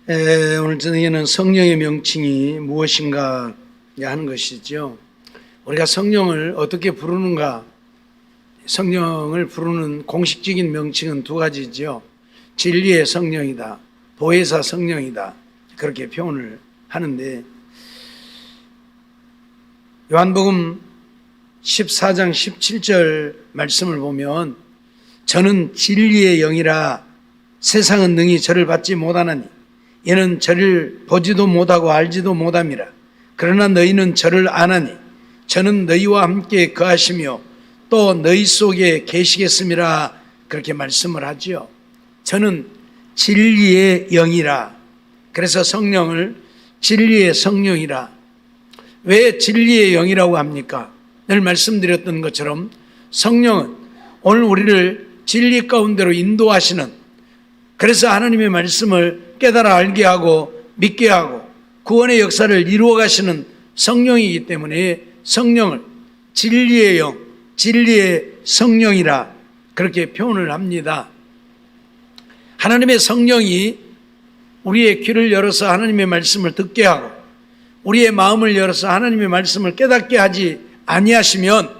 오늘 저녁에는 성령의 명칭이 무엇인가 하는 것이죠. 우리가 성령을 어떻게 부르는가? 성령을 부르는 공식적인 명칭은 두 가지죠. 진리의 성령이다, 보혜사 성령이다, 그렇게 표현을 하는데, 요한복음 14장 17절 말씀을 보면, 저는 진리의 영이라 세상은 능히 저를 받지 못하나니 얘는 저를 보지도 못하고 알지도 못함이라. 그러나 너희는 저를 아나니 저는 너희와 함께 거하시며 또 너희 속에 계시겠음이라. 그렇게 말씀을 하지요. 저는 진리의 영이라. 그래서 성령을 진리의 성령이라. 왜 진리의 영이라고 합니까? 늘 말씀드렸던 것처럼 성령은 오늘 우리를 진리 가운데로 인도하시는, 그래서 하나님의 말씀을 깨달아 알게 하고 믿게 하고 구원의 역사를 이루어 가시는 성령이기 때문에 성령을 진리의 영, 진리의 성령이라 그렇게 표현을 합니다. 하나님의 성령이 우리의 귀를 열어서 하나님의 말씀을 듣게 하고 우리의 마음을 열어서 하나님의 말씀을 깨닫게 하지 아니하시면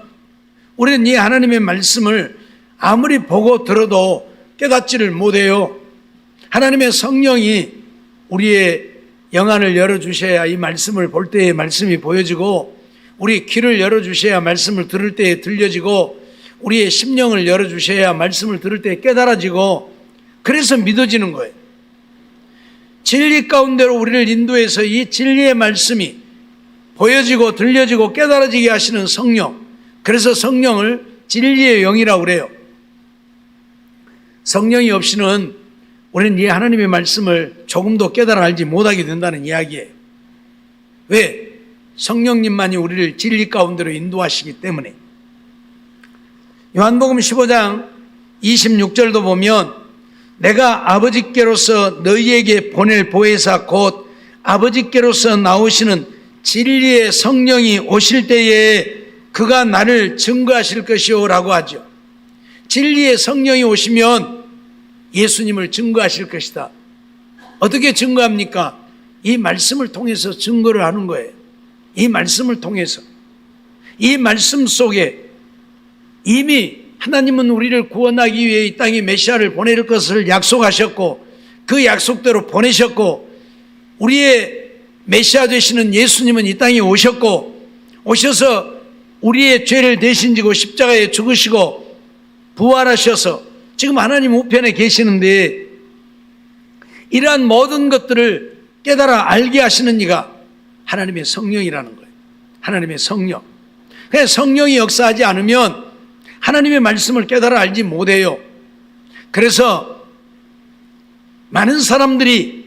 우리는 이 하나님의 말씀을 아무리 보고 들어도 깨닫지를 못해요. 하나님의 성령이 우리의 영안을 열어주셔야 이 말씀을 볼 때에 말씀이 보여지고, 우리 귀를 열어주셔야 말씀을 들을 때에 들려지고, 우리의 심령을 열어주셔야 말씀을 들을 때에 깨달아지고, 그래서 믿어지는 거예요. 진리 가운데로 우리를 인도해서 이 진리의 말씀이 보여지고 들려지고 깨달아지게 하시는 성령, 그래서 성령을 진리의 영이라고 그래요. 성령이 없이는 우리는 이 하나님의 말씀을 조금도 깨달아 알지 못하게 된다는 이야기예요. 왜? 성령님만이 우리를 진리 가운데로 인도하시기 때문에. 요한복음 15장 26절도 보면 내가 아버지께로서 너희에게 보낼 보혜사 곧 아버지께로서 나오시는 진리의 성령이 오실 때에 그가 나를 증거하실 것이요 라고 하죠. 진리의 성령이 오시면 예수님을 증거하실 것이다. 어떻게 증거합니까? 이 말씀을 통해서 증거를 하는 거예요. 이 말씀을 통해서. 이 말씀 속에 이미 하나님은 우리를 구원하기 위해 이 땅에 메시아를 보낼 것을 약속하셨고 그 약속대로 보내셨고, 우리의 메시아 되시는 예수님은 이 땅에 오셨고 오셔서 우리의 죄를 대신 지고 십자가에 죽으시고 부활하셔서 지금 하나님 우편에 계시는데, 이러한 모든 것들을 깨달아 알게 하시는 이가 하나님의 성령이라는 거예요. 하나님의 성령. 그래서 성령이 역사하지 않으면 하나님의 말씀을 깨달아 알지 못해요. 그래서 많은 사람들이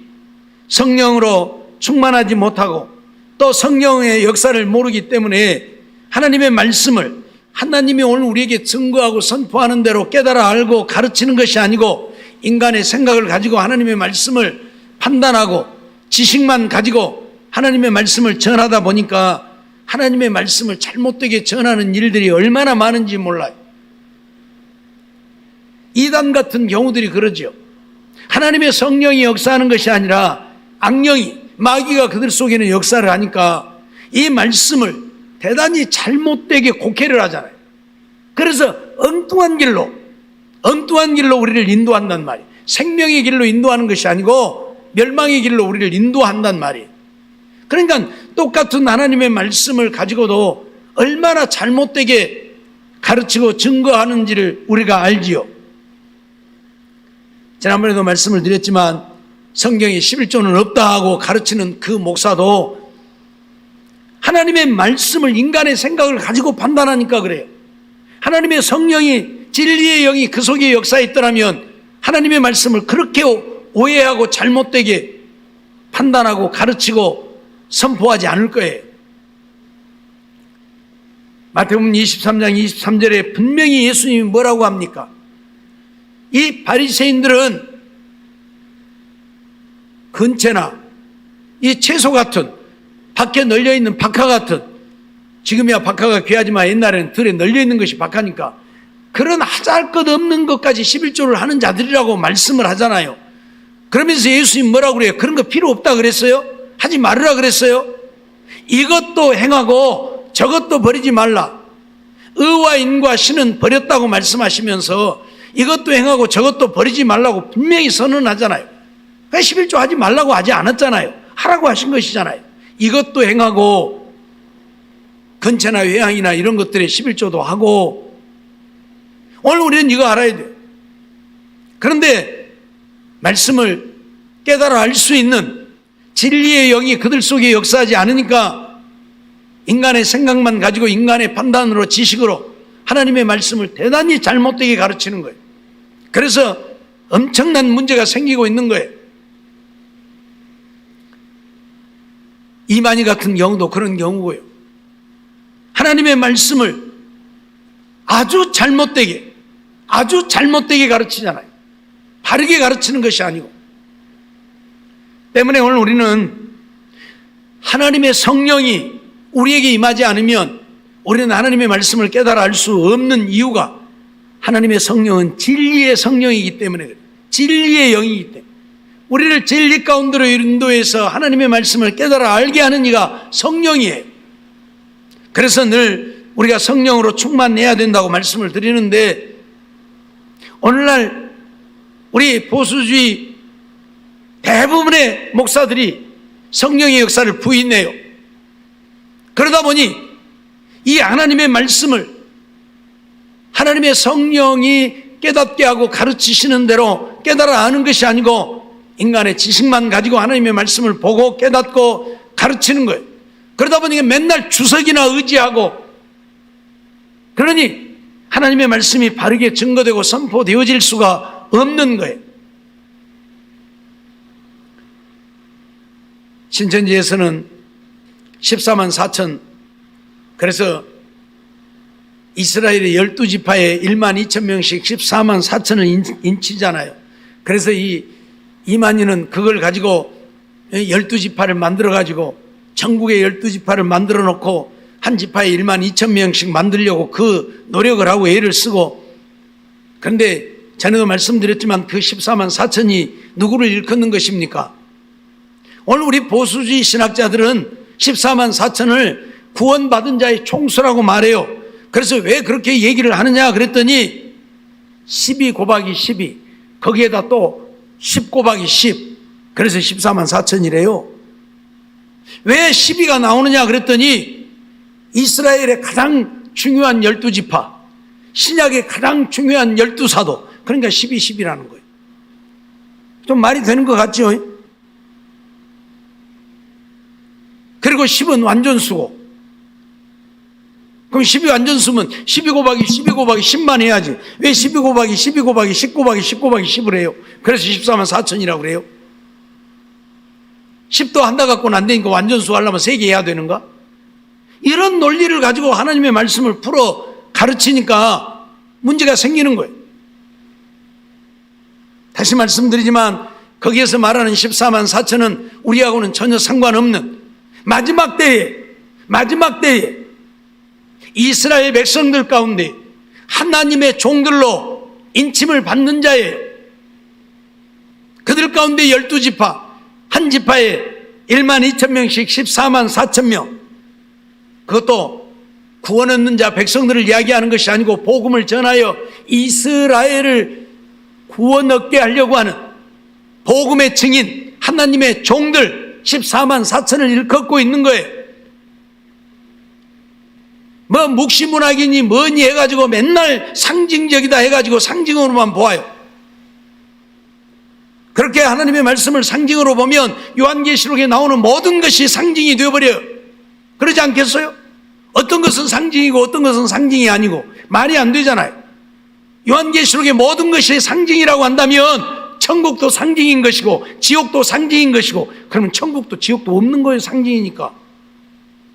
성령으로 충만하지 못하고 또 성령의 역사를 모르기 때문에 하나님의 말씀을 하나님이 오늘 우리에게 증거하고 선포하는 대로 깨달아 알고 가르치는 것이 아니고 인간의 생각을 가지고 하나님의 말씀을 판단하고 지식만 가지고 하나님의 말씀을 전하다 보니까 하나님의 말씀을 잘못되게 전하는 일들이 얼마나 많은지 몰라요. 이단 같은 경우들이 그러죠. 하나님의 성령이 역사하는 것이 아니라 악령이, 마귀가 그들 속에는 역사를 하니까 이 말씀을 대단히 잘못되게 곡해를 하잖아요. 그래서 엉뚱한 길로 우리를 인도한단 말이에요. 생명의 길로 인도하는 것이 아니고 멸망의 길로 우리를 인도한단 말이에요. 그러니까 똑같은 하나님의 말씀을 가지고도 얼마나 잘못되게 가르치고 증거하는지를 우리가 알지요. 지난번에도 말씀을 드렸지만 성경에 11조는 없다 하고 가르치는 그 목사도 하나님의 말씀을 인간의 생각을 가지고 판단하니까 그래요. 하나님의 성령이, 진리의 영이 그 속에 역사에 있더라면 하나님의 말씀을 그렇게 오해하고 잘못되게 판단하고 가르치고 선포하지 않을 거예요. 마태복음 23장 23절에 분명히 예수님이 뭐라고 합니까? 이 바리새인들은 근채나 이 채소 같은 밖에 널려있는 박하 같은, 지금이야 박하가 귀하지만 옛날에는 들에 널려있는 것이 박하니까 그런 하잘 것 없는 것까지 11조를 하는 자들이라고 말씀을 하잖아요. 그러면서 예수님 뭐라고 그래요? 그런 거 필요 없다 그랬어요? 하지 말으라 그랬어요? 이것도 행하고 저것도 버리지 말라. 의와 인과 신은 버렸다고 말씀하시면서 이것도 행하고 저것도 버리지 말라고 분명히 선언하잖아요. 11조 하지 말라고 하지 않았잖아요. 하라고 하신 것이잖아요. 이것도 행하고 건체나 회향이나 이런 것들에 11조도 하고. 오늘 우리는 이거 알아야 돼요. 그런데 말씀을 깨달아 알 수 있는 진리의 영이 그들 속에 역사하지 않으니까 인간의 생각만 가지고 인간의 판단으로 지식으로 하나님의 말씀을 대단히 잘못되게 가르치는 거예요. 그래서 엄청난 문제가 생기고 있는 거예요. 이만희 같은 경우도 그런 경우고요. 하나님의 말씀을 아주 잘못되게 가르치잖아요. 바르게 가르치는 것이 아니고. 때문에 오늘 우리는 하나님의 성령이 우리에게 임하지 않으면 우리는 하나님의 말씀을 깨달아 알 수 없는 이유가 하나님의 성령은 진리의 성령이기 때문에 그래요. 진리의 영이기 때문에. 우리를 진리 가운데로 인도해서 하나님의 말씀을 깨달아 알게 하는 이가 성령이에요. 그래서 늘 우리가 성령으로 충만해야 된다고 말씀을 드리는데, 오늘날 우리 보수주의 대부분의 목사들이 성령의 역사를 부인해요. 그러다 보니 이 하나님의 말씀을 하나님의 성령이 깨닫게 하고 가르치시는 대로 깨달아 아는 것이 아니고 인간의 지식만 가지고 하나님의 말씀을 보고 깨닫고 가르치는 거예요. 그러다 보니 맨날 주석이나 의지하고, 그러니 하나님의 말씀이 바르게 증거되고 선포되어질 수가 없는 거예요. 신천지에서는 14만 4천, 그래서 이스라엘의 12지파에 1만 2천 명씩 14만 4천을 인치잖아요. 그래서 이 이만희는 그걸 가지고 12지파를 만들어 가지고 전국의 12지파를 만들어 놓고 한 지파에 1만 2천 명씩 만들려고 그 노력을 하고 애를 쓰고, 그런데 전에도 말씀드렸지만 그 14만 4천이 누구를 일컫는 것입니까? 오늘 우리 보수주의 신학자들은 14만 4천을 구원받은 자의 총수라고 말해요. 그래서 왜 그렇게 얘기를 하느냐 그랬더니 12 곱하기 12, 거기에다 또 10 곱하기 10, 그래서 14만 4천이래요. 왜 12가 나오느냐 그랬더니 이스라엘의 가장 중요한 12지파, 신약의 가장 중요한 12사도, 그러니까 12, 10이라는 거예요. 좀 말이 되는 것 같죠? 그리고 10은 완전수고, 그럼 10이 완전수면 12 곱하기 12 곱하기 10만 해야지. 왜 12 곱하기 12 곱하기 10 곱하기 10 곱하기 10을 해요? 그래서 14만 4천이라고 그래요. 10도 한다 갖고는 안 되니까 완전수 하려면 3개 해야 되는가? 이런 논리를 가지고 하나님의 말씀을 풀어 가르치니까 문제가 생기는 거예요. 다시 말씀드리지만 거기에서 말하는 14만 4천은 우리하고는 전혀 상관없는 마지막 때에 이스라엘 백성들 가운데 하나님의 종들로 인침을 받는 자예요. 그들 가운데 12지파, 한 지파에 1만 2천 명씩 14만 4천 명, 그것도 구원 얻는 자 백성들을 이야기하는 것이 아니고 복음을 전하여 이스라엘을 구원 얻게 하려고 하는 복음의 증인 하나님의 종들 14만 4천을 일컫고 있는 거예요. 뭐 묵시문학이니 뭐니 해가지고 맨날 상징적이다 해가지고 상징으로만 보아요. 그렇게 하나님의 말씀을 상징으로 보면 요한계시록에 나오는 모든 것이 상징이 되어버려요. 그러지 않겠어요? 어떤 것은 상징이고 어떤 것은 상징이 아니고 말이 안 되잖아요. 요한계시록의 모든 것이 상징이라고 한다면 천국도 상징인 것이고 지옥도 상징인 것이고, 그러면 천국도 지옥도 없는 거예요. 상징이니까.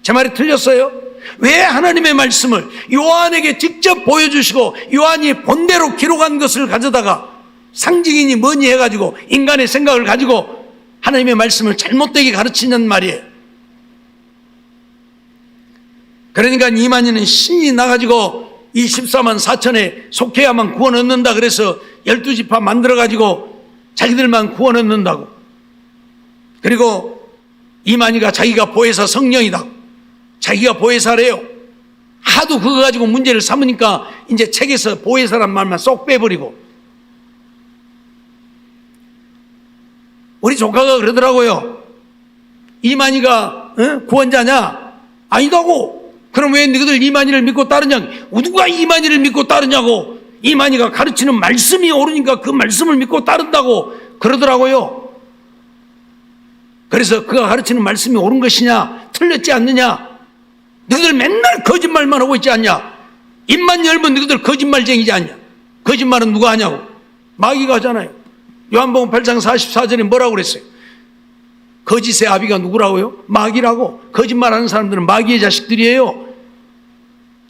제 말이 틀렸어요? 왜 하나님의 말씀을 요한에게 직접 보여주시고 요한이 본대로 기록한 것을 가져다가 상징이니 뭐니 해가지고 인간의 생각을 가지고 하나님의 말씀을 잘못되게 가르치는 말이에요. 그러니까 이만희는 신이 나가지고 이 14만 4천에 속해야만 구원 얻는다 그래서 12지파 만들어가지고 자기들만 구원 얻는다고. 그리고 이만희가 자기가 보혜사 성령이다, 자기가 보혜사래요. 하도 그거 가지고 문제를 삼으니까 이제 책에서 보혜사란 말만 쏙 빼버리고. 우리 조카가 그러더라고요. 이만희가 구원자냐? 아니다고. 그럼 왜 너희들 이만희를 믿고 따르냐? 누가 이만희를 믿고 따르냐고. 이만희가 가르치는 말씀이 옳으니까 그 말씀을 믿고 따른다고 그러더라고요. 그래서 그가 가르치는 말씀이 옳은 것이냐, 틀렸지 않느냐? 너희들 맨날 거짓말만 하고 있지 않냐? 입만 열면 너희들 거짓말쟁이지 않냐? 거짓말은 누가 하냐고? 마귀가 하잖아요. 요한복음 8장 44절에 뭐라고 그랬어요? 거짓의 아비가 누구라고요? 마귀라고. 거짓말하는 사람들은 마귀의 자식들이에요.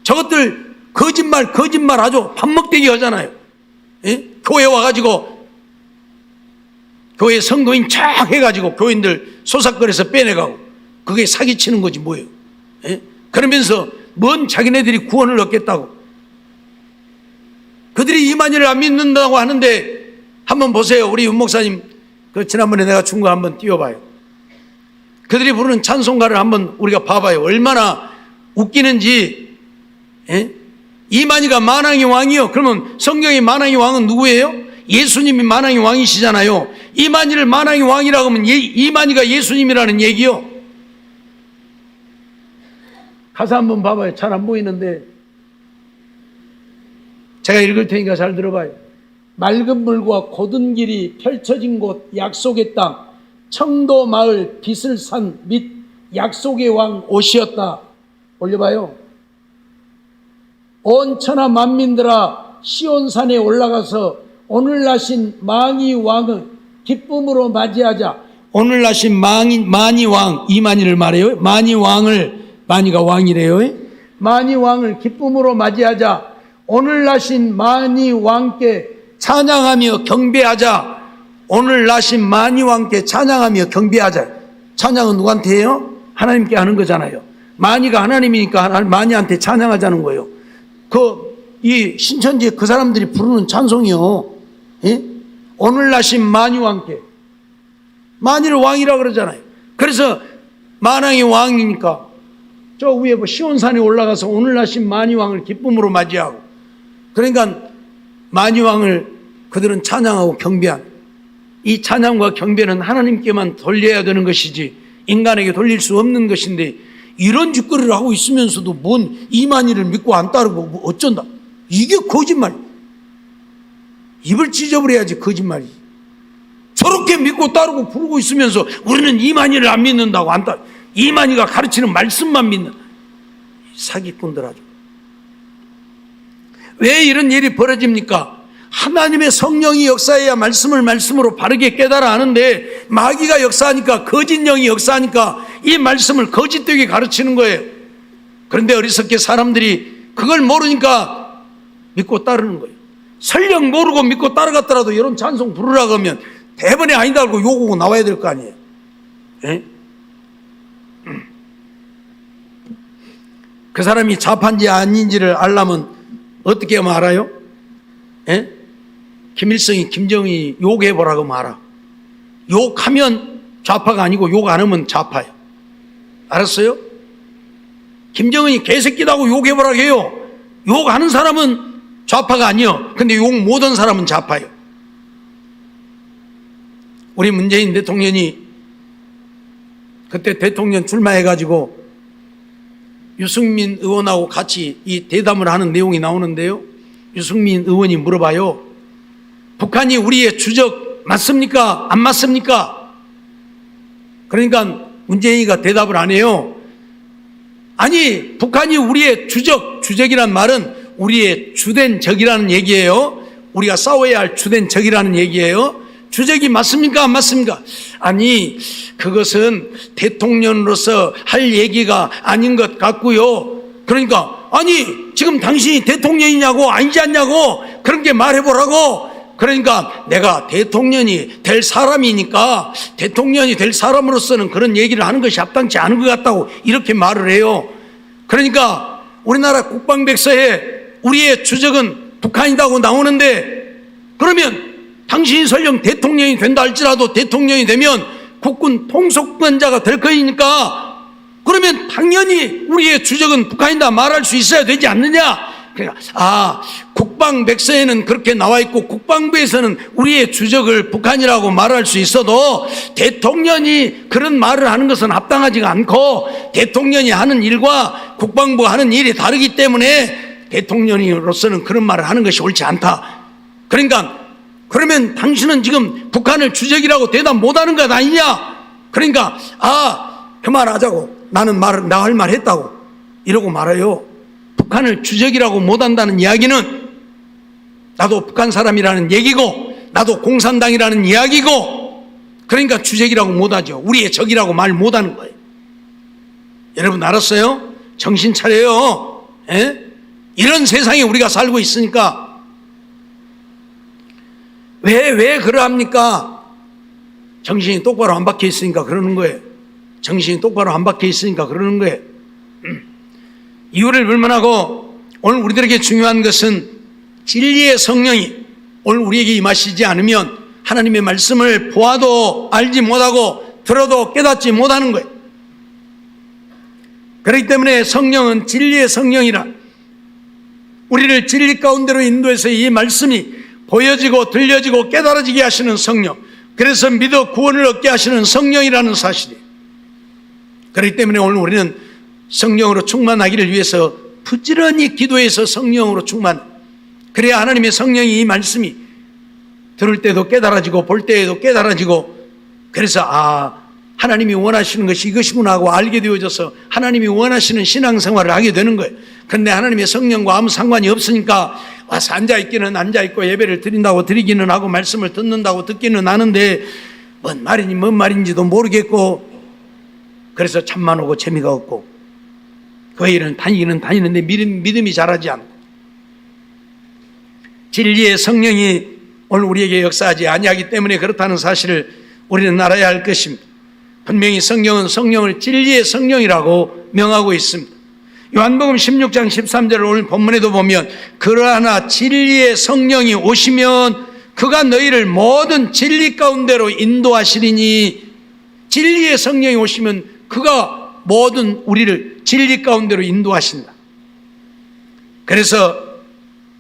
저것들 거짓말 아주 밥먹대기 하잖아요. 예? 교회 와가지고 교회 성도인 쫙 해가지고 교인들 소삭거려서 빼내가고, 그게 사기치는 거지 뭐예요. 예? 그러면서 뭔 자기네들이 구원을 얻겠다고. 그들이 이만희를 안 믿는다고 하는데, 한번 보세요. 우리 윤 목사님 그 지난번에 내가 준 거 한번 띄워봐요. 그들이 부르는 찬송가를 한번 우리가 봐봐요. 얼마나 웃기는지. 예? 이만희가 만왕의 왕이요. 그러면 성경의 만왕의 왕은 누구예요? 예수님이 만왕의 왕이시잖아요. 이만희를 만왕의 왕이라고 하면 이만희가 예수님이라는 얘기요. 가사 한번 봐봐요. 잘 안 보이는데 제가 읽을 테니까 잘 들어봐요. 맑은 물과 곧은 길이 펼쳐진 곳 약속의 땅, 청도 마을 빛을 산 및 약속의 왕 오시었다. 올려봐요. 온 천하 만민들아 시온산에 올라가서 오늘 나신 만희 왕을 기쁨으로 맞이하자. 오늘 나신 만희 왕, 이만희를 말해요. 만희 왕을, 만희가 왕이래요. 만희 왕을 기쁨으로 맞이하자. 오늘 나신 만희 왕께 찬양하며 경배하자. 오늘 나신 만희 왕께 찬양하며 경배하자. 찬양은 누구한테 해요? 하나님께 하는 거잖아요. 만희가 하나님이니까 만희한테 찬양하자는 거예요. 이 신천지에 그 사람들이 부르는 찬송이요. 예? 오늘 나신 만희 왕께. 만희를 왕이라 그러잖아요. 그래서 만왕의 왕이니까 저 위에 시온산에 올라가서 오늘 나신 만희 왕을 기쁨으로 맞이하고, 그러니까 만희 왕을 그들은 찬양하고 경배한, 이 찬양과 경배는 하나님께만 돌려야 되는 것이지 인간에게 돌릴 수 없는 것인데, 이런 짓거리를 하고 있으면서도 뭔 이만희를 믿고 안 따르고 뭐 어쩐다. 이게 거짓말. 입을 찢어버려야지 거짓말이. 저렇게 믿고 따르고 부르고 있으면서 우리는 이만희를 안 믿는다고 안 따르고, 이만희가 가르치는 말씀만 믿는 사기꾼들 아주. 왜 이런 일이 벌어집니까? 하나님의 성령이 역사해야 말씀을 말씀으로 바르게 깨달아 하는데, 마귀가 역사하니까, 거짓 영이 역사하니까 이 말씀을 거짓되게 가르치는 거예요. 그런데 어리석게 사람들이 그걸 모르니까 믿고 따르는 거예요. 설령 모르고 믿고 따라갔더라도 이런 찬송 부르라고 하면 대번에 아니다 알고 욕하고 나와야 될 거 아니에요. 예? 그 사람이 좌파인지 아닌지를 알려면 어떻게 하면 알아요? 예? 김일성이 김정은이 욕해보라고 하면 알아. 욕하면 좌파가 아니고 욕 안 하면 좌파예요. 알았어요? 김정은이 개새끼다고 욕해보라고 해요. 욕하는 사람은 좌파가 아니요. 근데 욕 못한 사람은 좌파예요. 우리 문재인 대통령이 그때 대통령 출마해가지고 유승민 의원하고 같이 이 대담을 하는 내용이 나오는데요. 유승민 의원이 물어봐요. 북한이 우리의 주적 맞습니까? 안 맞습니까? 그러니까 문재인이가 대답을 안 해요. 아니, 북한이 우리의 주적이란 말은 우리의 주된 적이라는 얘기예요. 우리가 싸워야 할 주된 적이라는 얘기예요. 주적이 맞습니까? 안 맞습니까? 아니, 그것은 대통령으로서 할 얘기가 아닌 것 같고요. 그러니까 아니, 지금 당신이 대통령이냐고 아니지 않냐고 그렇게 말해보라고. 그러니까 내가 대통령이 될 사람이니까 대통령이 될 사람으로서는 그런 얘기를 하는 것이 합당치 않은 것 같다고 이렇게 말을 해요. 그러니까 우리나라 국방백서에 우리의 주적은 북한이라고 나오는데, 그러면 당신이 설령 대통령이 된다 할지라도 대통령이 되면 국군 통속권자가 될 거니까 그러면 당연히 우리의 주적은 북한이다 말할 수 있어야 되지 않느냐. 그러니까 국방백서에는 그렇게 나와 있고 국방부에서는 우리의 주적을 북한이라고 말할 수 있어도 대통령이 그런 말을 하는 것은 합당하지가 않고 대통령이 하는 일과 국방부가 하는 일이 다르기 때문에 대통령으로서는 그런 말을 하는 것이 옳지 않다. 그러니까 그러면 당신은 지금 북한을 주적이라고 대답 못하는 것 아니냐. 그러니까 그만하자고. 나는 나 할 말 했다고 이러고 말아요. 북한을 주적이라고 못한다는 이야기는 나도 북한 사람이라는 얘기고 나도 공산당이라는 이야기고 그러니까 주적이라고 못하죠. 우리의 적이라고 말 못하는 거예요. 여러분 알았어요? 정신 차려요. 에? 이런 세상에 우리가 살고 있으니까 왜 그러합니까? 정신이 똑바로 안 박혀 있으니까 그러는 거예요. 정신이 똑바로 안 박혀 있으니까 그러는 거예요. 이유를 불문하고 오늘 우리들에게 중요한 것은 진리의 성령이 오늘 우리에게 임하시지 않으면 하나님의 말씀을 보아도 알지 못하고 들어도 깨닫지 못하는 거예요. 그렇기 때문에 성령은 진리의 성령이라 우리를 진리 가운데로 인도해서 이 말씀이 보여지고 들려지고 깨달아지게 하시는 성령, 그래서 믿어 구원을 얻게 하시는 성령이라는 사실이에요. 그렇기 때문에 오늘 우리는 성령으로 충만하기를 위해서 부지런히 기도해서 성령으로 충만, 그래야 하나님의 성령이 이 말씀이 들을 때도 깨달아지고 볼 때에도 깨달아지고, 그래서 하나님이 원하시는 것이 이것이구나 하고 알게 되어져서 하나님이 원하시는 신앙생활을 하게 되는 거예요. 그런데 하나님의 성령과 아무 상관이 없으니까 와서 앉아있기는 앉아있고 예배를 드린다고 드리기는 하고 말씀을 듣는다고 듣기는 하는데 뭔 말인지도 모르겠고, 그래서 잠만 오고 재미가 없고 교회는 다니기는 다니는데 믿음이 자라지 않고, 진리의 성령이 오늘 우리에게 역사하지 아니하기 때문에 그렇다는 사실을 우리는 알아야 할 것입니다. 분명히 성경은 성령을 진리의 성령이라고 명하고 있습니다. 요한복음 16장 13절을 오늘 본문에도 보면 그러나 진리의 성령이 오시면 그가 너희를 모든 진리 가운데로 인도하시리니, 진리의 성령이 오시면 그가 모든 우리를 진리 가운데로 인도하신다. 그래서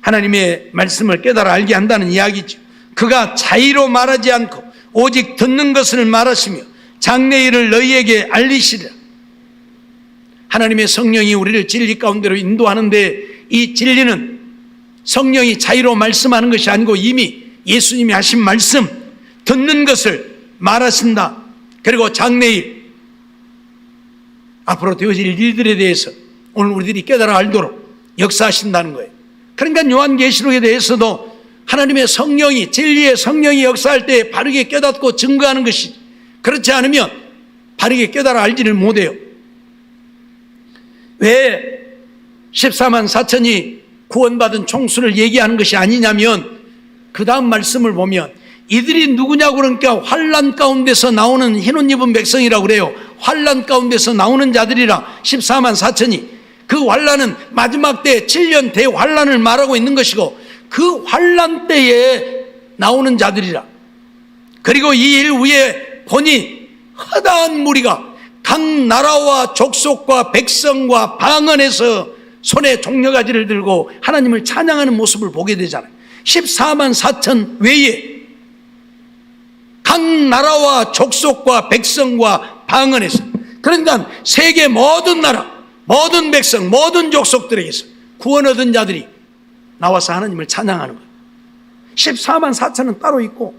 하나님의 말씀을 깨달아 알게 한다는 이야기죠. 그가 자의로 말하지 않고 오직 듣는 것을 말하시며 장래 일을 너희에게 알리시리라. 하나님의 성령이 우리를 진리 가운데로 인도하는데 이 진리는 성령이 자의로 말씀하는 것이 아니고 이미 예수님이 하신 말씀, 듣는 것을 말하신다. 그리고 장래일 앞으로 되어질 일들에 대해서 오늘 우리들이 깨달아 알도록 역사하신다는 거예요. 그러니까 요한계시록에 대해서도 하나님의 성령이, 진리의 성령이 역사할 때 바르게 깨닫고 증거하는 것이지, 그렇지 않으면 바르게 깨달아 알지를 못해요. 왜 14만 4천이 구원받은 총수를 얘기하는 것이 아니냐면 그 다음 말씀을 보면 이들이 누구냐고, 그러니까 환난 가운데서 나오는 흰옷 입은 백성이라고 그래요. 환난 가운데서 나오는 자들이라 14만 4천이, 그 환난은 마지막 때 7년 대환난을 말하고 있는 것이고 그 환난 때에 나오는 자들이라. 그리고 이 일 후에 보니 허다한 무리가 각 나라와 족속과 백성과 방언에서 손에 종려가지를 들고 하나님을 찬양하는 모습을 보게 되잖아요. 14만 4천 외에 각 나라와 족속과 백성과 방언에서, 그러니까 세계 모든 나라, 모든 백성, 모든 족속들에게서 구원 얻은 자들이 나와서 하나님을 찬양하는 거예요. 14만 4천은 따로 있고,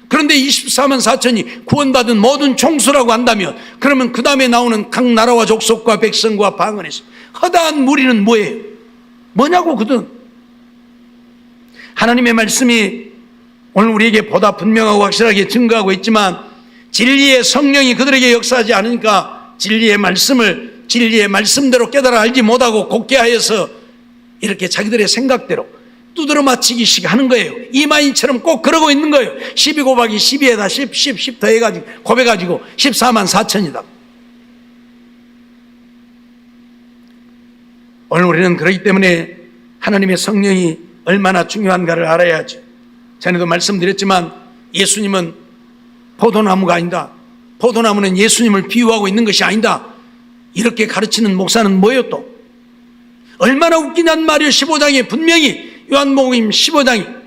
그런데 24만 4천이 구원받은 모든 총수라고 한다면 그러면 그 다음에 나오는 각 나라와 족속과 백성과 방언에서 허다한 무리는 뭐예요? 뭐냐고. 그든 하나님의 말씀이 오늘 우리에게 보다 분명하고 확실하게 증거하고 있지만 진리의 성령이 그들에게 역사하지 않으니까 진리의 말씀대로 깨달아 알지 못하고 곱게 하여서 이렇게 자기들의 생각대로 두드러 맞히기식 하는 거예요. 이마인처럼 꼭 그러고 있는 거예요. 12 곱하기 12에다 10 더해가지고 곱해가지고 14만 4천이다. 오늘 우리는 그렇기 때문에 하나님의 성령이 얼마나 중요한가를 알아야죠. 전에도 말씀드렸지만 예수님은 포도나무가 아니다. 포도나무는 예수님을 비유하고 있는 것이 아니다. 이렇게 가르치는 목사는 뭐예요 또? 얼마나 웃기냔 말이에요. 15장에 분명히 요한복음 15장에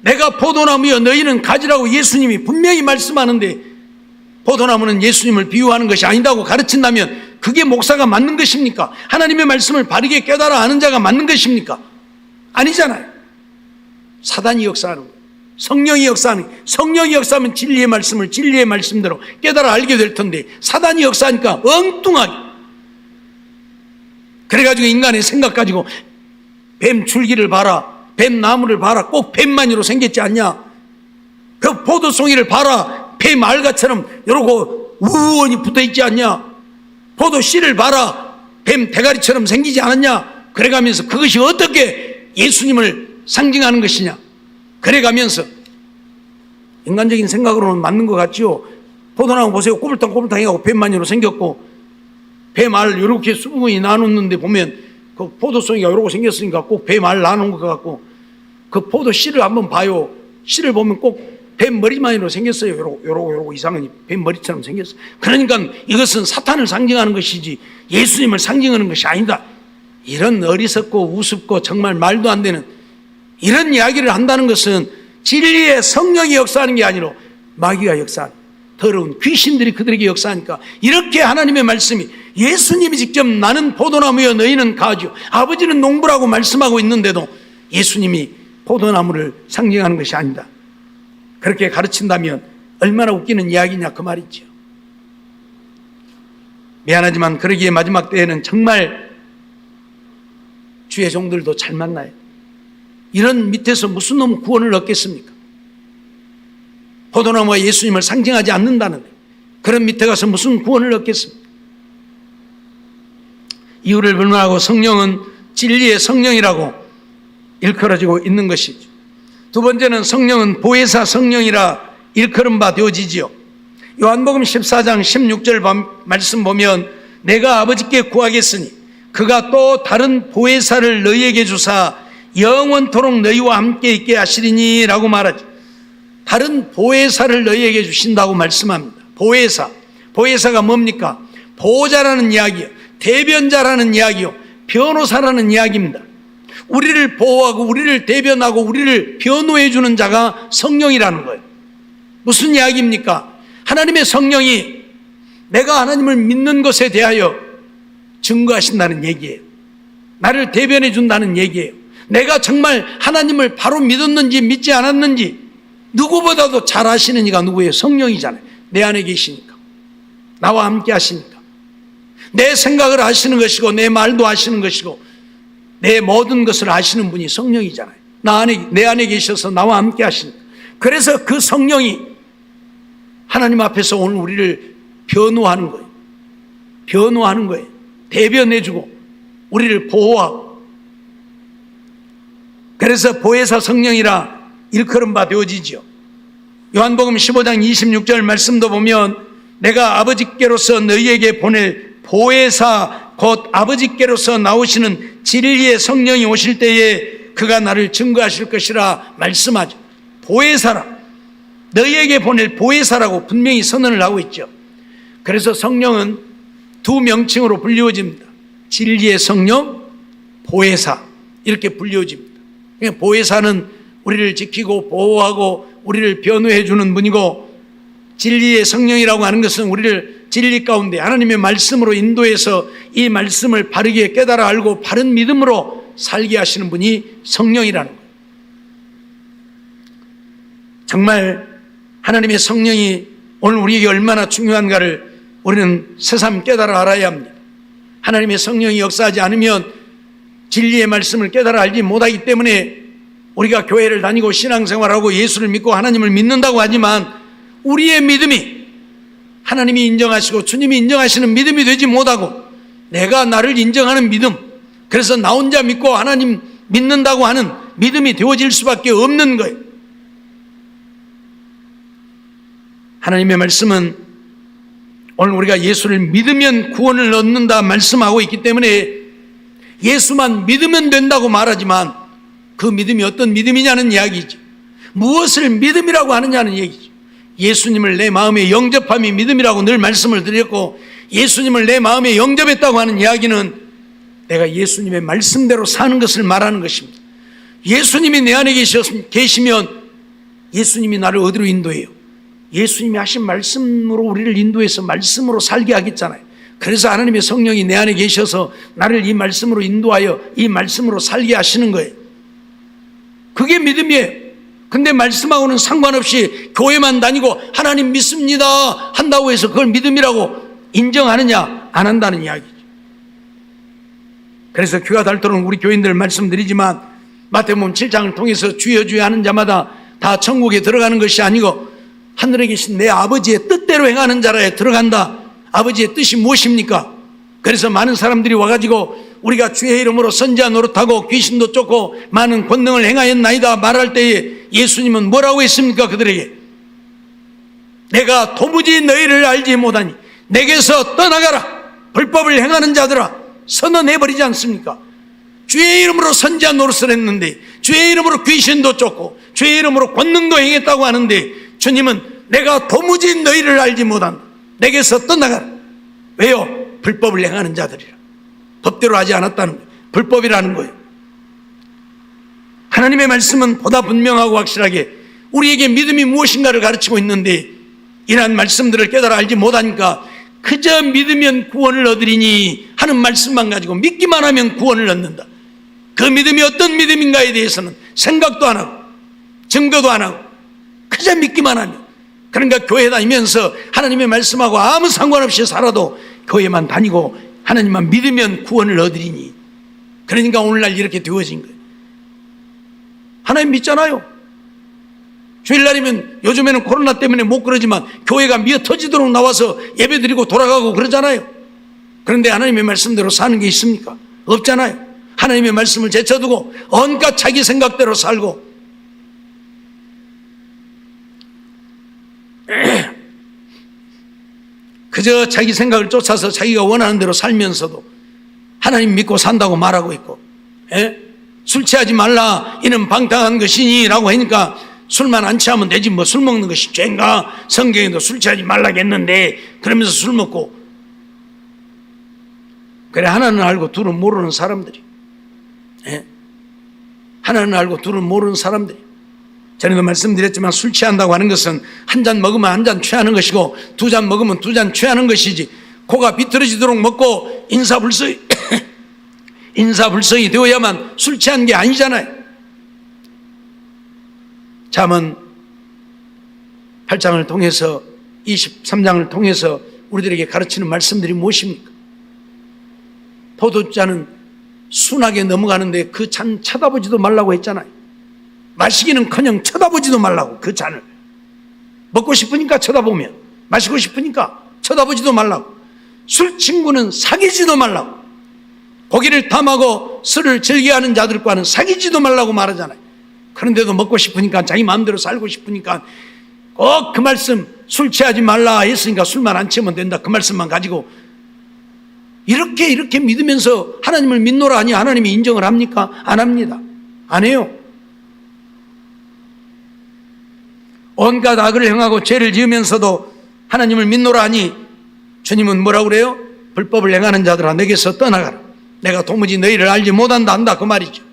내가 포도나무여 너희는 가지라고 예수님이 분명히 말씀하는데 포도나무는 예수님을 비유하는 것이 아니다고 가르친다면 그게 목사가 맞는 것입니까? 하나님의 말씀을 바르게 깨달아 아는 자가 맞는 것입니까? 아니잖아요. 사단이 역사하는 거예요. 성령이 역사하는 거예요. 성령이 역사하면 진리의 말씀을 진리의 말씀대로 깨달아 알게 될 텐데 사단이 역사하니까 엉뚱하게 그래가지고 인간의 생각 가지고 뱀 줄기를 봐라, 뱀 나무를 봐라, 꼭 뱀만이로 생겼지 않냐? 그 포도송이를 봐라, 뱀 알가처럼 이러고 우원히 붙어 있지 않냐? 포도 씨를 봐라, 뱀 대가리처럼 생기지 않았냐? 그래가면서 그것이 어떻게 예수님을 상징하는 것이냐? 그래가면서 인간적인 생각으로는 맞는 것 같지요. 포도나무 보세요. 꼬불탕꼬불탕 해갖고 뱀만이로 생겼고 뱀알 이렇게 수분이 나눴는데 보면 그 포도송이가 이러고 생겼으니까 꼭 뱀알 나눈 것 같고 그 포도 씨를 한번 봐요. 씨를 보면 꼭 뱀 머리만이로 생겼어요. 요러고 이상한 뱀 머리처럼 생겼어요. 그러니까 이것은 사탄을 상징하는 것이지 예수님을 상징하는 것이 아니다. 이런 어리석고 우습고 정말 말도 안 되는 이런 이야기를 한다는 것은 진리의 성령이 역사하는 게 아니라 마귀가 역사하는 더러운 귀신들이 그들에게 역사하니까 이렇게 하나님의 말씀이 예수님이 직접 나는 포도나무여 너희는 가지요 아버지는 농부라고 말씀하고 있는데도 예수님이 포도나무를 상징하는 것이 아니다. 그렇게 가르친다면 얼마나 웃기는 이야기냐 그 말이죠. 미안하지만 그러기에 마지막 때에는 정말 주의 종들도 잘 만나요. 이런 밑에서 무슨 놈 구원을 얻겠습니까? 포도나무와 예수님을 상징하지 않는다는데 그런 밑에 가서 무슨 구원을 얻겠습니까? 이유를 불문하고 성령은 진리의 성령이라고 일컬어지고 있는 것이죠. 두 번째는 성령은 보혜사 성령이라 일컬은 바 되어지지요. 요한복음 14장 16절 말씀 보면 내가 아버지께 구하겠으니 그가 또 다른 보혜사를 너희에게 주사 영원토록 너희와 함께 있게 하시리니 라고 말하지. 다른 보혜사를 너희에게 주신다고 말씀합니다. 보혜사가 뭡니까? 보호자라는 이야기요, 대변자라는 이야기요, 변호사라는 이야기입니다. 우리를 보호하고 우리를 대변하고 우리를 변호해 주는 자가 성령이라는 거예요. 무슨 이야기입니까? 하나님의 성령이 내가 하나님을 믿는 것에 대하여 증거하신다는 얘기예요. 나를 대변해 준다는 얘기예요. 내가 정말 하나님을 바로 믿었는지 믿지 않았는지 누구보다도 잘 아시는 이가 누구예요? 성령이잖아요. 내 안에 계시니까, 나와 함께 하시니까, 내 생각을 아시는 것이고 내 말도 아시는 것이고 내 모든 것을 아시는 분이 성령이잖아요. 내 안에 계셔서 나와 함께 하시니까. 그래서 그 성령이 하나님 앞에서 오늘 우리를 변호하는 거예요. 변호하는 거예요. 대변해주고 우리를 보호하고. 그래서 보혜사 성령이라 일컬은 바 되어지죠. 요한복음 15장 26절 말씀도 보면 내가 아버지께로서 너희에게 보낼 보혜사 곧 아버지께로서 나오시는 진리의 성령이 오실 때에 그가 나를 증거하실 것이라 말씀하죠. 보혜사라, 너희에게 보낼 보혜사라고 분명히 선언을 하고 있죠. 그래서 성령은 두 명칭으로 불리워집니다. 진리의 성령, 보혜사 이렇게 불리워집니다. 보혜사는 우리를 지키고 보호하고 우리를 변호해 주는 분이고 진리의 성령이라고 하는 것은 우리를 진리 가운데 하나님의 말씀으로 인도해서 이 말씀을 바르게 깨달아 알고 바른 믿음으로 살게 하시는 분이 성령이라는 거예요. 정말 하나님의 성령이 오늘 우리에게 얼마나 중요한가를 우리는 새삼 깨달아 알아야 합니다. 하나님의 성령이 역사하지 않으면 진리의 말씀을 깨달아 알지 못하기 때문에 우리가 교회를 다니고 신앙생활하고 예수를 믿고 하나님을 믿는다고 하지만 우리의 믿음이 하나님이 인정하시고 주님이 인정하시는 믿음이 되지 못하고 내가 나를 인정하는 믿음, 그래서 나 혼자 믿고 하나님 믿는다고 하는 믿음이 되어질 수밖에 없는 거예요. 하나님의 말씀은 오늘 우리가 예수를 믿으면 구원을 얻는다 말씀하고 있기 때문에 예수만 믿으면 된다고 말하지만 그 믿음이 어떤 믿음이냐는 이야기죠. 무엇을 믿음이라고 하느냐는 얘기죠. 예수님을 내 마음에 영접함이 믿음이라고 늘 말씀을 드렸고, 예수님을 내 마음에 영접했다고 하는 이야기는 내가 예수님의 말씀대로 사는 것을 말하는 것입니다. 예수님이 내 안에 계시면 예수님이 나를 어디로 인도해요? 예수님이 하신 말씀으로 우리를 인도해서 말씀으로 살게 하겠잖아요. 그래서 하나님의 성령이 내 안에 계셔서 나를 이 말씀으로 인도하여 이 말씀으로 살게 하시는 거예요. 그게 믿음이에요. 근데 말씀하고는 상관없이 교회만 다니고 하나님 믿습니다 한다고 해서 그걸 믿음이라고 인정하느냐 안 한다는 이야기죠. 그래서 귀가 닳도록 우리 교인들 말씀드리지만, 마태복음 7장을 통해서 주여 주여 하는 자마다 다 천국에 들어가는 것이 아니고 하늘에 계신 내 아버지의 뜻대로 행하는 자라에 들어간다. 아버지의 뜻이 무엇입니까? 그래서 많은 사람들이 와가지고 우리가 주의 이름으로 선지자 노릇하고 귀신도 쫓고 많은 권능을 행하였나이다 말할 때에 예수님은 뭐라고 했습니까? 그들에게 내가 도무지 너희를 알지 못하니 내게서 떠나가라 불법을 행하는 자들아 선언해버리지 않습니까? 주의 이름으로 선지자 노릇을 했는데, 주의 이름으로 귀신도 쫓고 주의 이름으로 권능도 행했다고 하는데, 주님은 내가 도무지 너희를 알지 못한다, 내게서 떠나가라. 왜요? 불법을 행하는 자들이라. 법대로 하지 않았다는 거예요. 불법이라는 거예요. 하나님의 말씀은 보다 분명하고 확실하게 우리에게 믿음이 무엇인가를 가르치고 있는데, 이러한 말씀들을 깨달아 알지 못하니까 그저 믿으면 구원을 얻으리니 하는 말씀만 가지고 믿기만 하면 구원을 얻는다. 그 믿음이 어떤 믿음인가에 대해서는 생각도 안 하고 증거도 안 하고 그저 믿기만 하면, 그러니까 교회 다니면서 하나님의 말씀하고 아무 상관없이 살아도 교회만 다니고 하나님만 믿으면 구원을 얻으리니, 그러니까 오늘날 이렇게 되어진 거예요. 하나님 믿잖아요. 주일날이면 요즘에는 코로나 때문에 못 그러지만 교회가 미어 터지도록 나와서 예배드리고 돌아가고 그러잖아요. 그런데 하나님의 말씀대로 사는 게 있습니까? 없잖아요. 하나님의 말씀을 제쳐두고 온갖 자기 생각대로 살고, 그저 자기 생각을 쫓아서 자기가 원하는 대로 살면서도 하나님 믿고 산다고 말하고 있고, 술 취하지 말라 이는 방탕한 것이니 라고 하니까 술만 안 취하면 되지 뭐 술 먹는 것이 죄인가? 성경에도 술 취하지 말라겠는데 그러면서 술 먹고. 그래, 하나는 알고 둘은 모르는 사람들이, 하나는 알고 둘은 모르는 사람들이. 전에도 말씀드렸지만 술 취한다고 하는 것은 한 잔 먹으면 한 잔 취하는 것이고 두 잔 먹으면 두 잔 취하는 것이지, 코가 비틀어지도록 먹고 인사불성이 되어야만 술 취한 게 아니잖아요. 잠언 8장을 통해서 23장을 통해서 우리들에게 가르치는 말씀들이 무엇입니까? 포도잔은 순하게 넘어가는데 그 잔 쳐다보지도 말라고 했잖아요. 마시기는커녕 쳐다보지도 말라고. 그 잔을 먹고 싶으니까 쳐다보면, 마시고 싶으니까 쳐다보지도 말라고. 술 친구는 사귀지도 말라고. 고기를 탐하고 술을 즐겨하는 자들과는 사귀지도 말라고 말하잖아요. 그런데도 먹고 싶으니까, 자기 마음대로 살고 싶으니까 꼭 그 말씀, 술 취하지 말라 했으니까 술만 안 취하면 된다, 그 말씀만 가지고 이렇게 믿으면서 하나님을 믿노라 하니 하나님이 인정을 합니까? 안 합니다. 안 해요. 온갖 악을 행하고 죄를 지으면서도 하나님을 믿노라 하니 주님은 뭐라고 그래요? 불법을 행하는 자들아 내게서 떠나가라. 내가 도무지 너희를 알지 못한다 한다, 그 말이죠.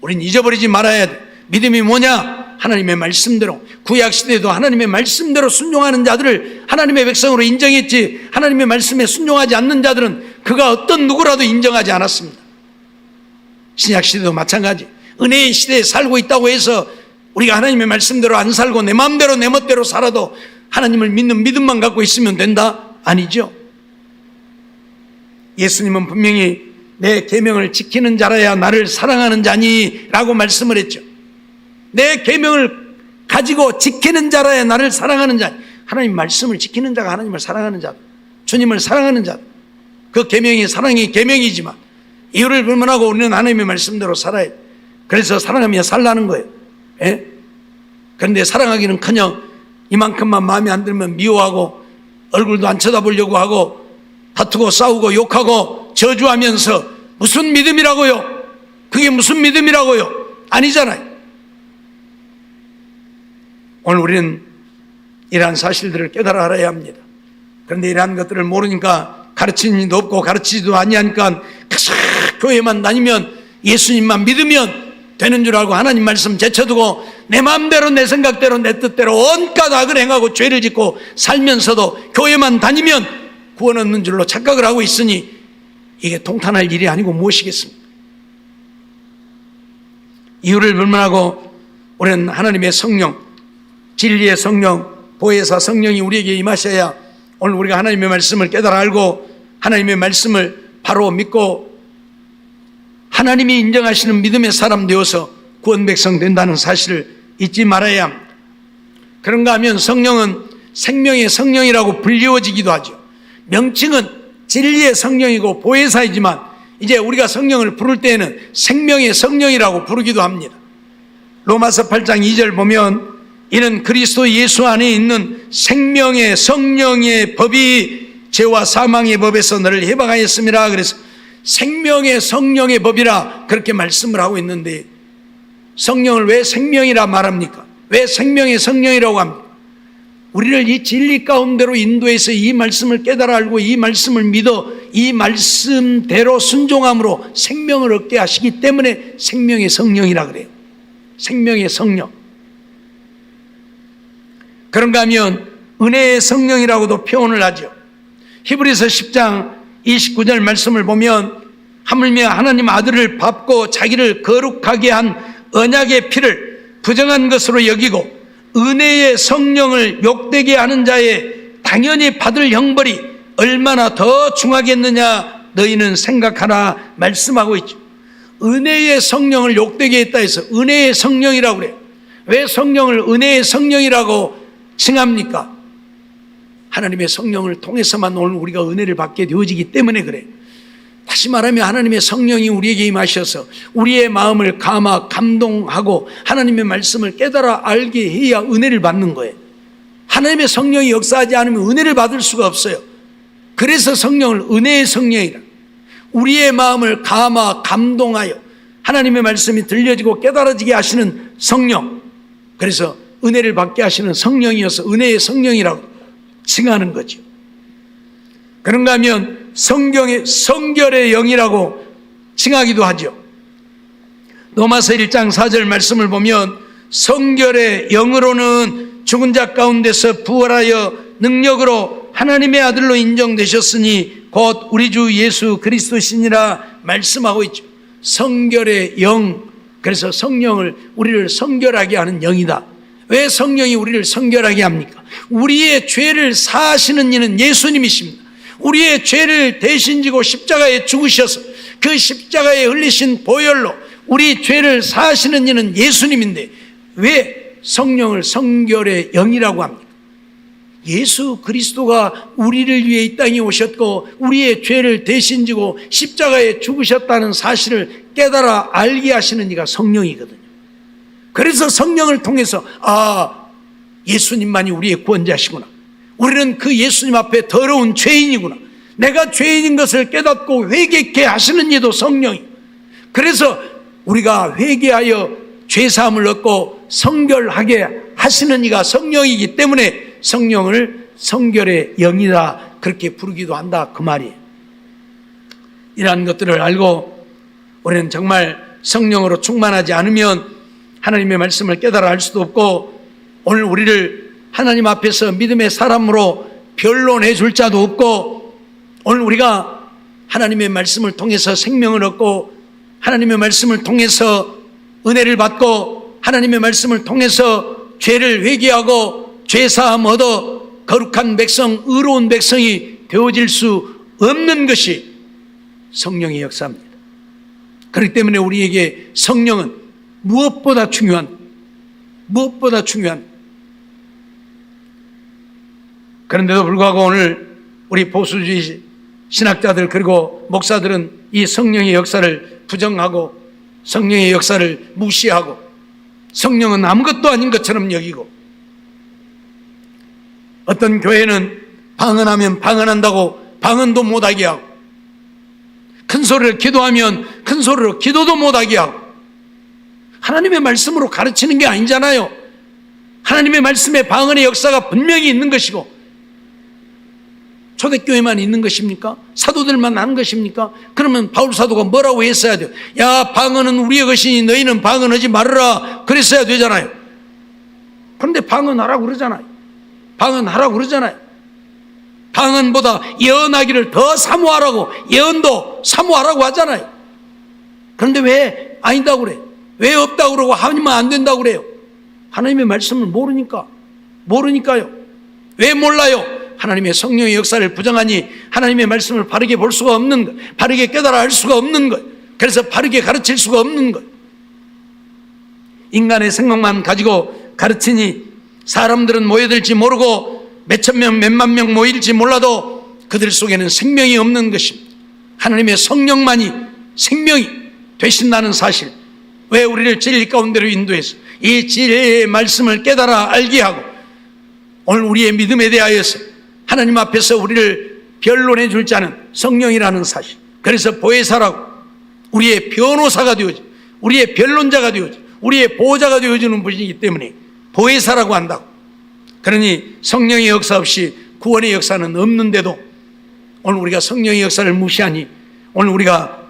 우린 잊어버리지 말아야 돼. 믿음이 뭐냐? 하나님의 말씀대로, 구약시대에도 하나님의 말씀대로 순종하는 자들을 하나님의 백성으로 인정했지, 하나님의 말씀에 순종하지 않는 자들은 그가 어떤 누구라도 인정하지 않았습니다. 신약시대도 마찬가지. 은혜의 시대에 살고 있다고 해서 우리가 하나님의 말씀대로 안 살고 내 마음대로 내 멋대로 살아도 하나님을 믿는 믿음만 갖고 있으면 된다? 아니죠. 예수님은 분명히 내 계명을 지키는 자라야 나를 사랑하는 자니 라고 말씀을 했죠. 내 계명을 가지고 지키는 자라야 나를 사랑하는 자. 하나님 말씀을 지키는 자가 하나님을 사랑하는 자, 주님을 사랑하는 자. 그 계명이 사랑의 계명이지만 이유를 불문하고 우리는 하나님의 말씀대로 살아야 돼. 그래서 사랑하며 살라는 거예요. 그런데 사랑하기는커녕 이만큼만 마음에 안 들면 미워하고 얼굴도 안 쳐다보려고 하고 다투고 싸우고 욕하고 저주하면서 무슨 믿음이라고요? 그게 무슨 믿음이라고요? 아니잖아요. 오늘 우리는 이러한 사실들을 깨달아 알아야 합니다. 그런데 이러한 것들을 모르니까 가르치는 이도 없고 가르치지도 아니하니까 계속 교회만 다니면 예수님만 믿으면 되는 줄 알고 하나님 말씀 제쳐두고 내 마음대로 내 생각대로 내 뜻대로 온갖 악을 행하고 죄를 짓고 살면서도 교회만 다니면 구원 얻는 줄로 착각을 하고 있으니 이게 통탄할 일이 아니고 무엇이겠습니까? 이유를 불문하고 우리는 하나님의 성령, 진리의 성령, 보혜사 성령이 우리에게 임하셔야 오늘 우리가 하나님의 말씀을 깨달아 알고 하나님의 말씀을 바로 믿고 하나님이 인정하시는 믿음의 사람 되어서 구원 백성 된다는 사실을 잊지 말아야 합니다. 그런가 하면 성령은 생명의 성령이라고 불리워지기도 하죠. 명칭은 진리의 성령이고 보혜사이지만 이제 우리가 성령을 부를 때에는 생명의 성령이라고 부르기도 합니다. 로마서 8장 2절 보면 이는 그리스도 예수 안에 있는 생명의 성령의 법이 죄와 사망의 법에서 너를 해방하였음이라. 그래서 생명의 성령의 법이라 그렇게 말씀을 하고 있는데 성령을 왜 생명이라 말합니까? 왜 생명의 성령이라고 합니까? 우리를 이 진리 가운데로 인도해서 이 말씀을 깨달아 알고 이 말씀을 믿어 이 말씀대로 순종함으로 생명을 얻게 하시기 때문에 생명의 성령이라 그래요. 생명의 성령. 그런가 하면 은혜의 성령이라고도 표현을 하죠. 히브리서 10장 29절 말씀을 보면 하물며 하나님 아들을 밟고 자기를 거룩하게 한 언약의 피를 부정한 것으로 여기고 은혜의 성령을 욕되게 하는 자의 당연히 받을 형벌이 얼마나 더 중하겠느냐 너희는 생각하라 말씀하고 있죠. 은혜의 성령을 욕되게 했다 해서 은혜의 성령이라고 그래요. 왜 성령을 은혜의 성령이라고 칭합니까? 하나님의 성령을 통해서만 오늘 우리가 은혜를 받게 되어지기 때문에 그래요. 다시 말하면 하나님의 성령이 우리에게 임하셔서 우리의 마음을 감동하고 하나님의 말씀을 깨달아 알게 해야 은혜를 받는 거예요. 하나님의 성령이 역사하지 않으면 은혜를 받을 수가 없어요. 그래서 성령을 은혜의 성령이라. 우리의 마음을 감동하여 하나님의 말씀이 들려지고 깨달아지게 하시는 성령. 그래서 은혜를 받게 하시는 성령이어서 은혜의 성령이라고 칭하는 거죠. 그런가 하면 성결의 영이라고 칭하기도 하죠. 로마서 1장 4절 말씀을 보면 성결의 영으로는 죽은 자 가운데서 부활하여 능력으로 하나님의 아들로 인정되셨으니 곧 우리 주 예수 그리스도시니라 말씀하고 있죠. 성결의 영. 그래서 성령을 우리를 성결하게 하는 영이다. 왜 성령이 우리를 성결하게 합니까? 우리의 죄를 사하시는 이는 예수님이십니다. 우리의 죄를 대신 지고 십자가에 죽으셔서 그 십자가에 흘리신 보혈로 우리 죄를 사하시는 이는 예수님인데 왜 성령을 성결의 영이라고 합니까? 예수 그리스도가 우리를 위해 이 땅에 오셨고 우리의 죄를 대신 지고 십자가에 죽으셨다는 사실을 깨달아 알게 하시는 이가 성령이거든요. 그래서 성령을 통해서 예수님만이 우리의 구원자시구나. 우리는 그 예수님 앞에 더러운 죄인이구나. 내가 죄인인 것을 깨닫고 회개케 하시는 이도 성령이. 그래서 우리가 회개하여 죄사함을 얻고 성결하게 하시는 이가 성령이기 때문에 성령을 성결의 영이다 그렇게 부르기도 한다 그 말이에요. 이러한 것들을 알고 우리는 정말 성령으로 충만하지 않으면 하나님의 말씀을 깨달아 알 수도 없고 오늘 우리를 하나님 앞에서 믿음의 사람으로 변론해 줄 자도 없고 오늘 우리가 하나님의 말씀을 통해서 생명을 얻고 하나님의 말씀을 통해서 은혜를 받고 하나님의 말씀을 통해서 죄를 회개하고 죄사함 얻어 거룩한 백성, 의로운 백성이 되어질 수 없는 것이 성령의 역사입니다. 그렇기 때문에 우리에게 성령은 무엇보다 중요한 그런데도 불구하고 오늘 우리 보수주의 신학자들 그리고 목사들은 이 성령의 역사를 부정하고 성령의 역사를 무시하고 성령은 아무것도 아닌 것처럼 여기고 어떤 교회는 방언하면 방언한다고 방언도 못하게 하고 큰 소리를 기도하면 큰 소리로 기도도 못하게 하고 하나님의 말씀으로 가르치는 게 아니잖아요. 하나님의 말씀에 방언의 역사가 분명히 있는 것이고, 초대교회만 있는 것입니까? 사도들만 하는 것입니까? 그러면 바울 사도가 뭐라고 했어야 돼요? 야, 방언은 우리의 것이니 너희는 방언하지 말아라, 그랬어야 되잖아요. 그런데 방언하라고 그러잖아요. 방언하라고 그러잖아요. 방언보다 예언하기를 더 사모하라고, 예언도 사모하라고 하잖아요. 그런데 왜 아니다고 그래? 왜 없다고 그러고 하면 안 된다고 그래요? 하나님의 말씀을 모르니까요. 왜 몰라요? 하나님의 성령의 역사를 부정하니 하나님의 말씀을 바르게 볼 수가 없는 것, 바르게 깨달아 알 수가 없는 것, 그래서 바르게 가르칠 수가 없는 것. 인간의 생각만 가지고 가르치니 사람들은 모여들지 모르고 몇천 명, 몇만 명 모일지 몰라도 그들 속에는 생명이 없는 것입니다. 하나님의 성령만이 생명이 되신다는 사실, 왜 우리를 진리 가운데로 인도해서 이 진리의 말씀을 깨달아 알게 하고, 오늘 우리의 믿음에 대하여서 하나님 앞에서 우리를 변론해 줄 자는 성령이라는 사실, 그래서 보혜사라고, 우리의 변호사가 되어져, 우리의 변론자가 되어져, 우리의 보호자가 되어주는 분이기 때문에 보혜사라고 한다고. 그러니 성령의 역사 없이 구원의 역사는 없는데도 오늘 우리가 성령의 역사를 무시하니 오늘 우리가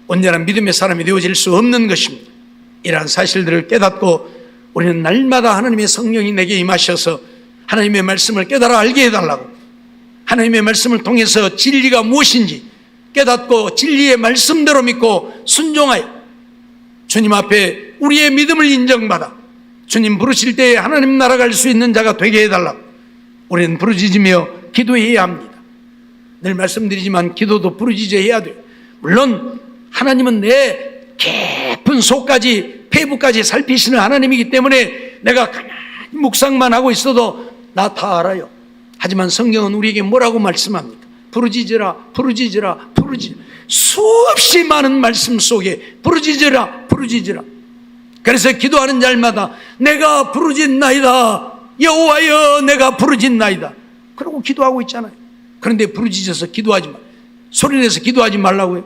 온전한 믿음의 사람이 되어질 수 없는 것입니다. 이러한 사실들을 깨닫고 우리는 날마다 하나님의 성령이 내게 임하셔서 하나님의 말씀을 깨달아 알게 해달라고, 하나님의 말씀을 통해서 진리가 무엇인지 깨닫고 진리의 말씀대로 믿고 순종하여 주님 앞에 우리의 믿음을 인정받아 주님 부르실 때에 하나님 나라 갈 수 있는 자가 되게 해달라고 우리는 부르짖으며 기도해야 합니다. 늘 말씀드리지만 기도도 부르짖어야 돼요. 물론 하나님은 내 깊은 속까지 폐부까지 살피시는 하나님이기 때문에 내가 가만히 묵상만 하고 있어도 나 다 알아요. 하지만 성경은 우리에게 뭐라고 말씀합니까? 부르짖으라, 부르짖으라, 부르짖으라. 수없이 많은 말씀 속에 부르짖으라, 부르짖으라. 그래서 기도하는 자마다 내가 부르짖나이다, 여호와여 내가 부르짖나이다, 그러고 기도하고 있잖아요. 그런데 부르짖어서 기도하지 마, 소리내서 기도하지 말라고요.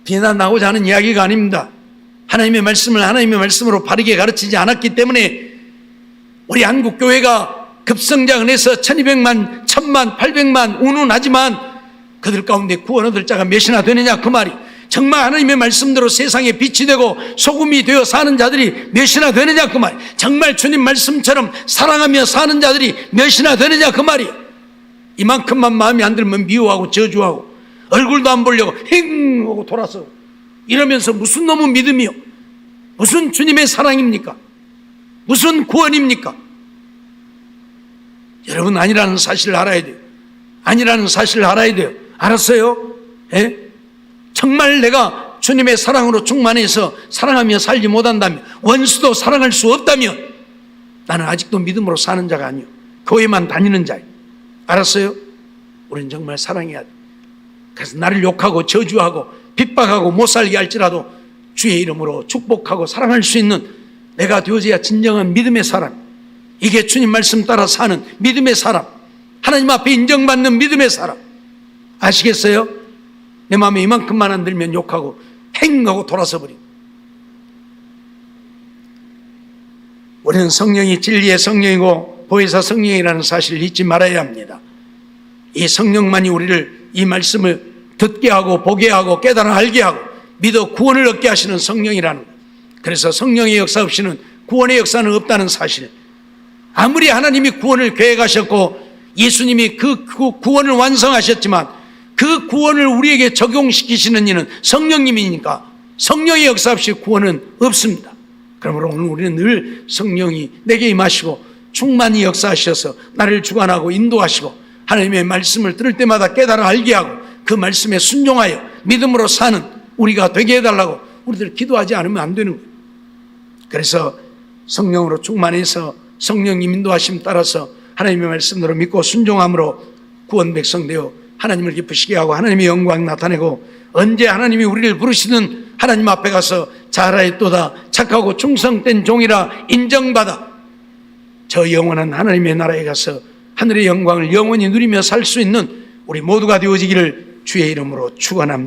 비난하고자 하는 이야기가 아닙니다. 하나님의 말씀을 하나님의 말씀으로 바르게 가르치지 않았기 때문에 우리 한국교회가 급성장 은혜서 1200만, 1000만, 800만 운운하지만 그들 가운데 구원 얻을 자가 몇이나 되느냐 그 말이. 정말 하나님의 말씀대로 세상에 빛이 되고 소금이 되어 사는 자들이 몇이나 되느냐 그 말이. 정말 주님 말씀처럼 사랑하며 사는 자들이 몇이나 되느냐 그 말이. 이만큼만 마음에 안 들면 미워하고 저주하고 얼굴도 안 보려고 행 하고 돌아서 이러면서 무슨 놈의 믿음이요, 무슨 주님의 사랑입니까? 무슨 구원입니까? 여러분 아니라는 사실을 알아야 돼요. 아니라는 사실을 알아야 돼요. 알았어요? 예? 정말 내가 주님의 사랑으로 충만해서 사랑하며 살지 못한다면, 원수도 사랑할 수 없다면 나는 아직도 믿음으로 사는 자가 아니요, 교회만 다니는 자예요. 알았어요? 우리는 정말 사랑해야 돼. 그래서 나를 욕하고 저주하고 핍박하고 못 살게 할지라도 주의 이름으로 축복하고 사랑할 수 있는 내가 되어져야 진정한 믿음의 사람. 이게 주님 말씀 따라 사는 믿음의 사람, 하나님 앞에 인정받는 믿음의 사람. 아시겠어요? 내 마음에 이만큼만 안 들면 욕하고 행하고 돌아서 버리고. 우리는 성령이 진리의 성령이고 보혜사 성령이라는 사실을 잊지 말아야 합니다. 이 성령만이 우리를 이 말씀을 듣게 하고 보게 하고 깨달아 알게 하고 믿어 구원을 얻게 하시는 성령이라는 것. 그래서 성령의 역사 없이는 구원의 역사는 없다는 사실. 아무리 하나님이 구원을 계획하셨고 예수님이 그 구원을 완성하셨지만 그 구원을 우리에게 적용시키시는 이는 성령님이니까 성령의 역사 없이 구원은 없습니다. 그러므로 오늘 우리는 늘 성령이 내게 임하시고 충만히 역사하셔서 나를 주관하고 인도하시고 하나님의 말씀을 들을 때마다 깨달아 알게 하고 그 말씀에 순종하여 믿음으로 사는 우리가 되게 해달라고 우리들 기도하지 않으면 안 되는 거예요. 그래서 성령으로 충만해서 성령님 인도하심 따라서 하나님의 말씀대로 믿고 순종함으로 구원 백성 되어 하나님을 기쁘시게 하고 하나님의 영광 나타내고, 언제 하나님이 우리를 부르시는 하나님 앞에 가서 잘하였도다 착하고 충성된 종이라 인정받아 저 영원한 하나님의 나라에 가서 하늘의 영광을 영원히 누리며 살 수 있는 우리 모두가 되어지기를 주의 이름으로 축원합니다.